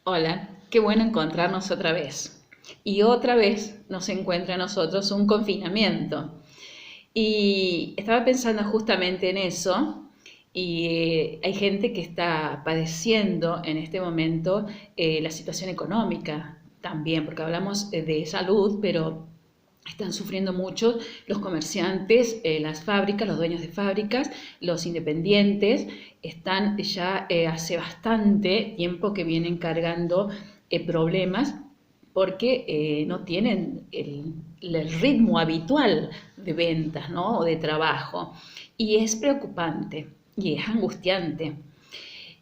Hola, qué bueno encontrarnos otra vez. Y otra vez nos encuentra a nosotros un confinamiento. Y estaba pensando justamente en eso, y hay gente que está padeciendo en este momento la situación económica también, porque hablamos de salud, pero están sufriendo mucho los comerciantes, las fábricas, los dueños de fábricas, los independientes, están ya hace bastante tiempo que vienen cargando problemas porque no tienen el ritmo habitual de ventas, ¿no? O de trabajo. Y es preocupante y es angustiante.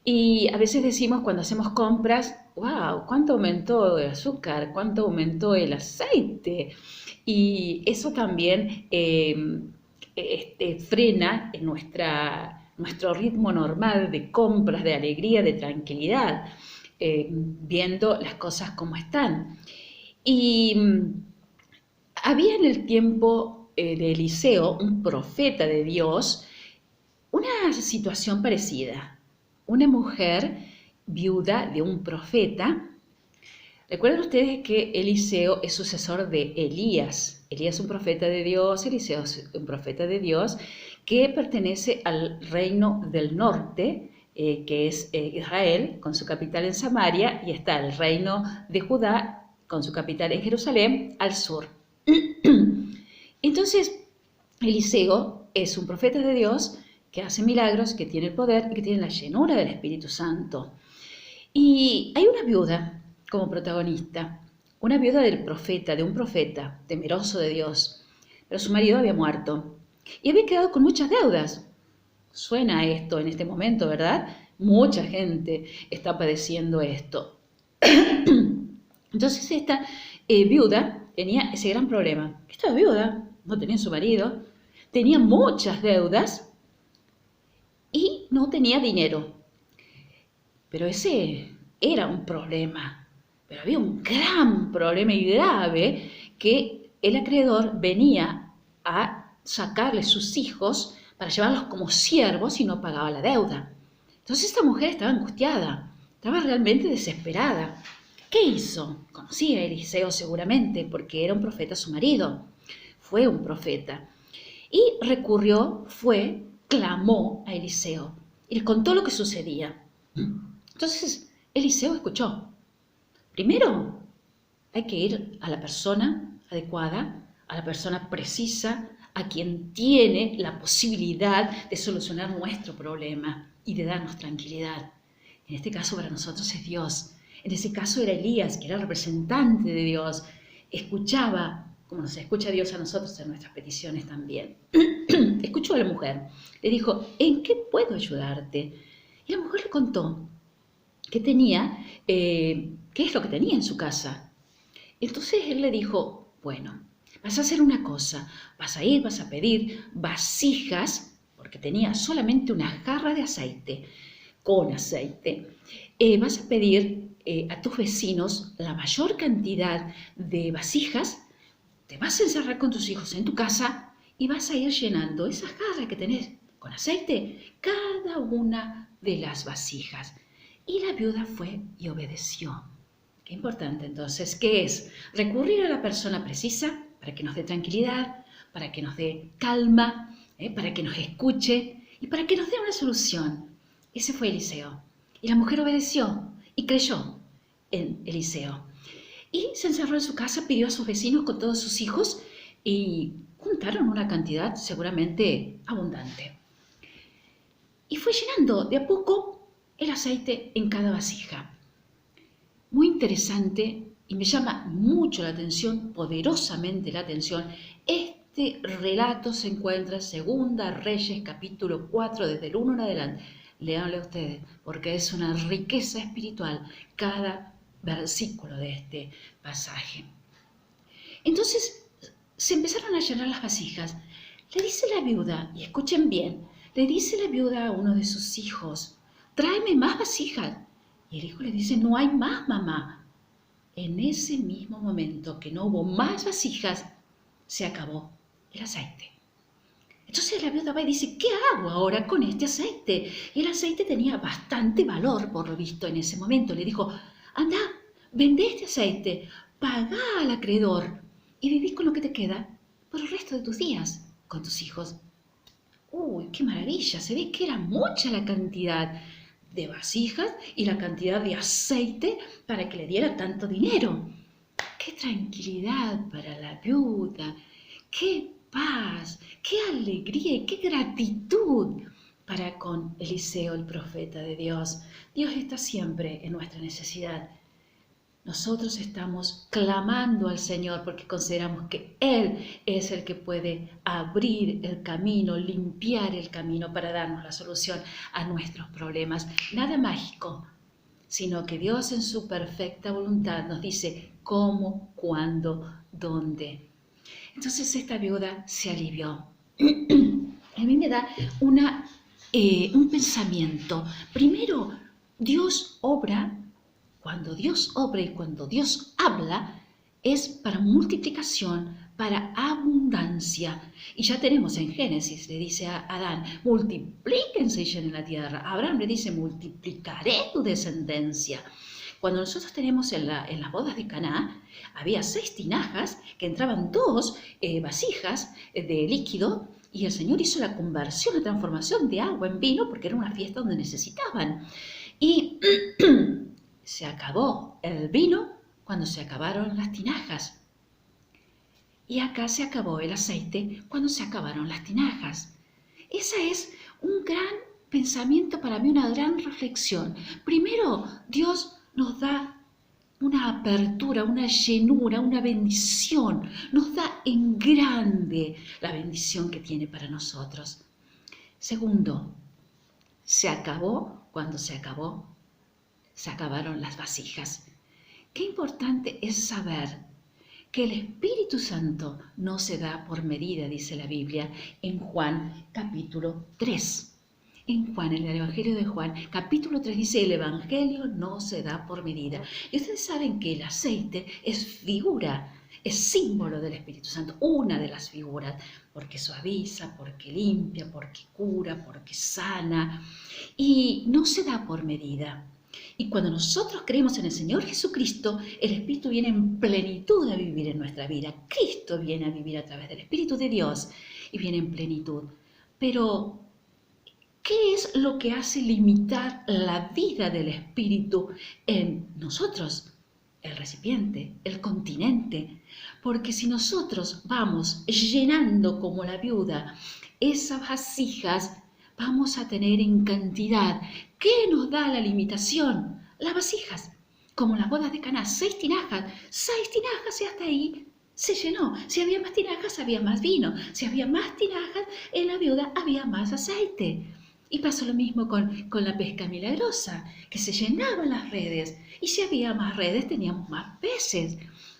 Y a veces decimos cuando hacemos compras, wow, ¿cuánto aumentó el azúcar? ¿Cuánto aumentó el aceite? Y eso también frena en nuestro ritmo normal de compras, de alegría, de tranquilidad, viendo las cosas como están. Y había en el tiempo de Eliseo, un profeta de Dios, una situación parecida. Una mujer viuda de un profeta. Recuerden ustedes que Eliseo es sucesor de Elías. Elías es un profeta de Dios, Eliseo es un profeta de Dios que pertenece al reino del norte, que es Israel, con su capital en Samaria, y está el reino de Judá, con su capital en Jerusalén, al sur. Entonces, Eliseo es un profeta de Dios que hace milagros, que tiene el poder y que tiene la llenura del Espíritu Santo. Y hay una viuda como protagonista, una viuda del profeta, de un profeta temeroso de Dios, pero su marido había muerto y había quedado con muchas deudas. Suena esto en este momento, ¿verdad? Mucha gente está padeciendo esto. Entonces esta viuda tenía ese gran problema. Esta viuda no tenía su marido, tenía muchas deudas y no tenía dinero. Pero ese era un problema. Pero había un gran problema y grave que el acreedor venía a sacarle sus hijos para llevarlos como siervos y no pagaba la deuda. Entonces esta mujer estaba angustiada, estaba realmente desesperada. ¿Qué hizo? Conocía a Eliseo seguramente porque era un profeta su marido. Fue un profeta. Y recurrió, clamó a Eliseo y le contó lo que sucedía. Entonces Eliseo escuchó. Primero, hay que ir a la persona adecuada, a la persona precisa, a quien tiene la posibilidad de solucionar nuestro problema y de darnos tranquilidad. En este caso para nosotros es Dios. En ese caso era Elías, que era el representante de Dios. Escuchaba, como nos escucha Dios a nosotros en nuestras peticiones también. Escuchó a la mujer. Le dijo, ¿en qué puedo ayudarte? Y la mujer le contó que tenía, qué es lo que tenía en su casa. Entonces él le dijo, bueno, vas a hacer una cosa, vas a pedir vasijas, porque tenía solamente una jarra de aceite, con aceite. Vas a pedir a tus vecinos la mayor cantidad de vasijas, te vas a encerrar con tus hijos en tu casa y vas a ir llenando esa jarra que tenés con aceite, cada una de las vasijas. Y la viuda fue y obedeció. Qué importante entonces, ¿qué es? Recurrir a la persona precisa para que nos dé tranquilidad, para que nos dé calma, para que nos escuche y para que nos dé una solución. Ese fue Eliseo. Y la mujer obedeció y creyó en Eliseo. Y se encerró en su casa, pidió a sus vecinos con todos sus hijos y juntaron una cantidad seguramente abundante. Y fue llenando de a poco el aceite en cada vasija. Muy interesante y me llama mucho la atención, poderosamente la atención. Este relato se encuentra en Segunda Reyes capítulo 4 desde el 1 en adelante. Léanlo ustedes porque es una riqueza espiritual cada versículo de este pasaje. Entonces se empezaron a llenar las vasijas. Le dice la viuda, y escuchen bien, le dice la viuda a uno de sus hijos, tráeme más vasijas. Y el hijo le dice, no hay más, mamá. En ese mismo momento que no hubo más vasijas, se acabó el aceite. Entonces la viuda va y dice, ¿qué hago ahora con este aceite? Y el aceite tenía bastante valor, por lo visto, en ese momento. Le dijo, anda, vende este aceite, pagá al acreedor y viví con lo que te queda por el resto de tus días con tus hijos. Uy, qué maravilla, se ve que era mucha la cantidad de vasijas y la cantidad de aceite para que le diera tanto dinero. Qué tranquilidad para la viuda, qué paz, qué alegría y qué gratitud para con Eliseo, el profeta de Dios. Dios está siempre en nuestra necesidad. Nosotros estamos clamando al Señor porque consideramos que Él es el que puede abrir el camino, limpiar el camino para darnos la solución a nuestros problemas. Nada mágico, sino que Dios en su perfecta voluntad nos dice cómo, cuándo, dónde. Entonces esta viuda se alivió. A mí me da un pensamiento. Primero, Dios obra. Cuando Dios obra y cuando Dios habla, es para multiplicación, para abundancia. Y ya tenemos en Génesis, le dice a Adán, multiplíquense y llenen la tierra. Abraham le dice, multiplicaré tu descendencia. Cuando nosotros tenemos en las bodas de Caná, había 6 tinajas que entraban 2 vasijas de líquido, y el Señor hizo la conversión, la transformación de agua en vino, porque era una fiesta donde necesitaban. Y se acabó el vino cuando se acabaron las tinajas. Y acá se acabó el aceite cuando se acabaron las tinajas. Esa es un gran pensamiento para mí, una gran reflexión. Primero, Dios nos da una apertura, una llenura, una bendición. Nos da en grande la bendición que tiene para nosotros. Segundo, se acabó cuando se acabaron las vasijas. Qué importante es saber que el Espíritu Santo no se da por medida, dice la Biblia en Juan capítulo 3. En Juan, en el Evangelio de Juan, capítulo 3 dice, el Evangelio no se da por medida. Y ustedes saben que el aceite es figura, es símbolo del Espíritu Santo, una de las figuras, porque suaviza, porque limpia, porque cura, porque sana, y no se da por medida. Y cuando nosotros creemos en el Señor Jesucristo, el Espíritu viene en plenitud a vivir en nuestra vida. Cristo viene a vivir a través del Espíritu de Dios y viene en plenitud. Pero, ¿qué es lo que hace limitar la vida del Espíritu en nosotros? El recipiente, el continente. Porque si nosotros vamos llenando como la viuda esas vasijas, vamos a tener en cantidad. ¿Qué nos da la limitación? Las vasijas, como las bodas de Caná, 6 tinajas y hasta ahí se llenó. Si había más tinajas, había más vino. Si había más tinajas, en la viuda había más aceite. Y pasó lo mismo con la pesca milagrosa, que se llenaban las redes. Y si había más redes, teníamos más peces.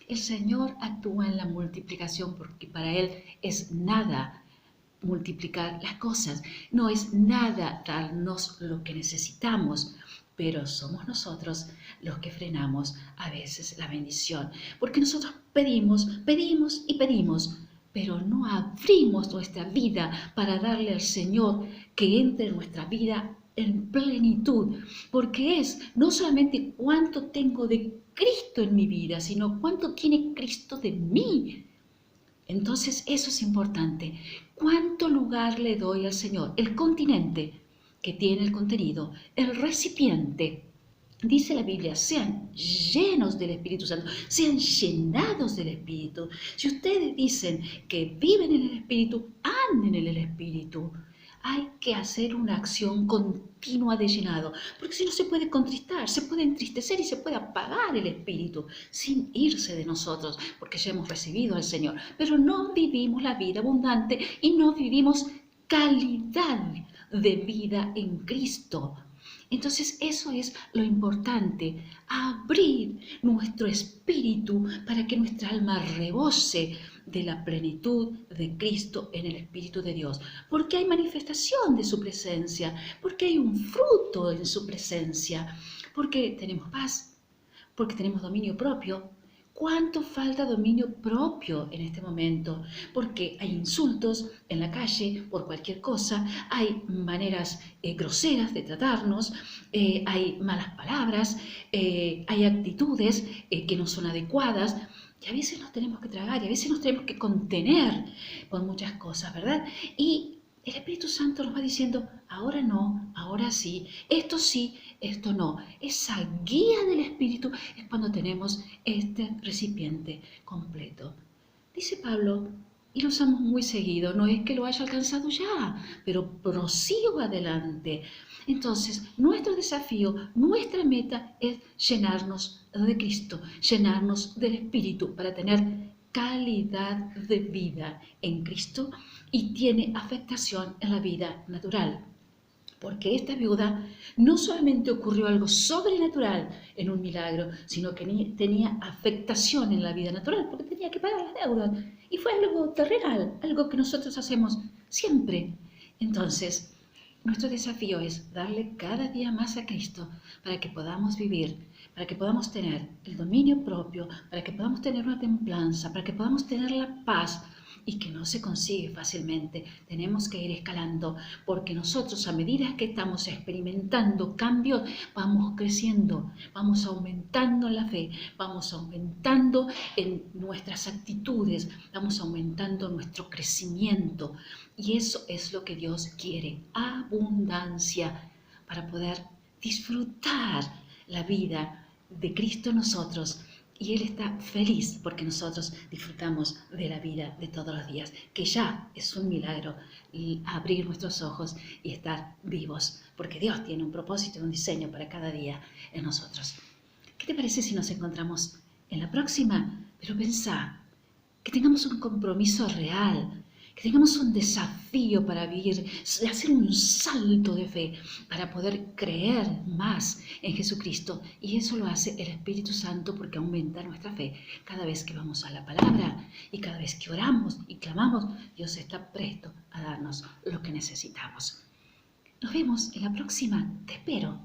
El Señor actúa en la multiplicación porque para Él es nada multiplicar las cosas, no es nada darnos lo que necesitamos, pero somos nosotros los que frenamos a veces la bendición, porque nosotros pedimos, pedimos y pedimos, pero no abrimos nuestra vida para darle al Señor que entre en nuestra vida en plenitud, porque es no solamente cuánto tengo de Cristo en mi vida, sino cuánto tiene Cristo de mí. Entonces eso es importante. ¿Cuánto lugar le doy al Señor? El continente que tiene el contenido, el recipiente. Dice la Biblia, sean llenos del Espíritu Santo, sean llenados del Espíritu. Si ustedes dicen que viven en el Espíritu, anden en el Espíritu. Hay que hacer una acción continua de llenado, porque si no se puede contristar, se puede entristecer y se puede apagar el espíritu sin irse de nosotros, porque ya hemos recibido al Señor, pero no vivimos la vida abundante y no vivimos calidad de vida en Cristo. Entonces eso es lo importante, abrir nuestro espíritu para que nuestra alma rebose de la plenitud de Cristo en el Espíritu de Dios, porque hay manifestación de su presencia, porque hay un fruto en su presencia, porque tenemos paz, porque tenemos dominio propio. ¿Cuánto falta dominio propio en este momento? Porque hay insultos en la calle por cualquier cosa, hay maneras groseras de tratarnos, hay malas palabras, hay actitudes que no son adecuadas. Y a veces nos tenemos que tragar y a veces nos tenemos que contener por muchas cosas, ¿verdad? Y el Espíritu Santo nos va diciendo, ahora no, ahora sí, esto no. Esa guía del Espíritu es cuando tenemos este recipiente completo. Dice Pablo, y lo usamos muy seguido, no es que lo haya alcanzado ya, pero prosigo adelante. Entonces, nuestro desafío, nuestra meta es llenarnos de Cristo, llenarnos del Espíritu para tener calidad de vida en Cristo y tiene afectación en la vida natural. Porque esta viuda no solamente ocurrió algo sobrenatural en un milagro, sino que tenía afectación en la vida natural, porque tenía que pagar las deudas. Y fue algo terrenal, algo que nosotros hacemos siempre. Entonces, nuestro desafío es darle cada día más a Cristo para que podamos vivir, para que podamos tener el dominio propio, para que podamos tener una templanza, para que podamos tener la paz y que no se consigue fácilmente. Tenemos que ir escalando porque nosotros a medida que estamos experimentando cambios vamos creciendo, vamos aumentando en la fe, vamos aumentando en nuestras actitudes, vamos aumentando nuestro crecimiento y eso es lo que Dios quiere, abundancia para poder disfrutar la vida de Cristo en nosotros. Y Él está feliz porque nosotros disfrutamos de la vida de todos los días, que ya es un milagro abrir nuestros ojos y estar vivos, porque Dios tiene un propósito y un diseño para cada día en nosotros. ¿Qué te parece si nos encontramos en la próxima? Pero pensá, que tengamos un compromiso real, que tengamos un desafío para vivir, hacer un salto de fe, para poder creer más en Jesucristo. Y eso lo hace el Espíritu Santo porque aumenta nuestra fe. Cada vez que vamos a la palabra y cada vez que oramos y clamamos, Dios está presto a darnos lo que necesitamos. Nos vemos en la próxima. Te espero.